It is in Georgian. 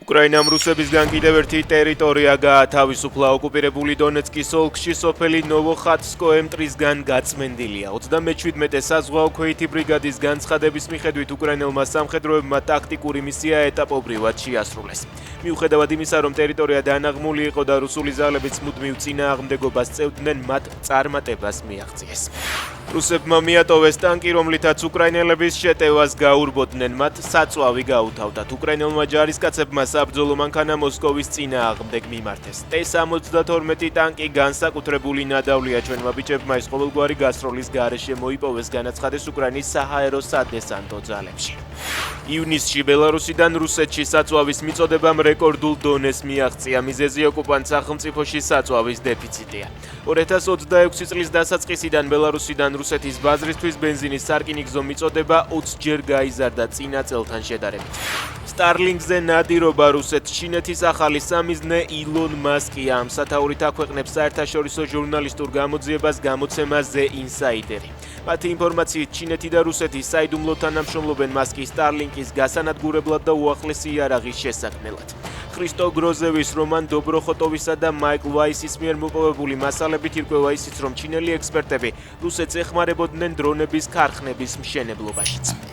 უკრაინამ რუსებისგან კიდევ ერთი ტერიტორია გაათავისუფლა. ოკუპირებული დონეცკის ოლქში სოფელი ნოვოხატსკოე მტრისგან გაწმენდილია. 37 საზღვაო ქვეითი ბრიგადის განცხადების მიხედვით უკრაინელმა სამხედროებმა ტაქტიკური მისია ეტაპობრივად შეასრულეს. მიუხედავად იმისა, რომ ტერიტორია დანაღმული იყო და რუსული ძალებიც მუდმივ წინააღმდეგობას წევდნენ, მათ წარმატებას მიაღწიეს. რუსებმა მიატოვეს ტანკი, რომლითაც უკრაინელების შეტევას გაურბოდნენ, მათ საწვავი გაუთავდათ. უკრაინელმა ჯარისკაცებმა საბრძოლო მანქანა მოსკოვის წინააღმდეგ მიმართეს. T-72 ტანკი განსაკუთრებული ნადავლია. ჩვენმა ბიჭებმა ის ყოველგვარი გასროლის გარეშე მოიპოვეს, განაცხადეს უკრაინის საჰაერო სადესანტო ძალებში. ივნისში ბელარუსიდან რუსეთში საწვავის მიწოდებამ რეკორდულ დონეს მიაღწია. მიზეზი ოკუპანტ სახელმწიფოში საწვავის დეფიციტია. 2026 წლის დასაწყისიდან ბელარუსიდან რუსეთის ბაზრისთვის ბენზინის სარკინიგზო მიწოდება 20 ჯერ გაიზარდა წინა წელთან შედარებით. Starlink-ზე ნადირობა რუსეთს ჩინეთის ახალი სამიზნე ილონ მასკია. ამ სათაურით აქვეყნებს საერთაშორისო ჟურნალისტურ გამოძიებას გამოცემა The Insider. მათი ინფორმაციით ჩინეთი და რუსეთი საიდუმლო თანამშრომლობენ მასკის Starlink-ის გასანადგურებლად და უახლესი იარაღის შესაქმნელად. ხრისტო გროზევის, რომან დობროხოტოვისა და მაიკლ ვაისის მიერ მოპოვებული მასალებით ირკვევა ისიც, რომ ჩინელი ექსპერტები რუსეთს ეხმარებოდნენ დრონების ქარხნების მშენებლობაშიც.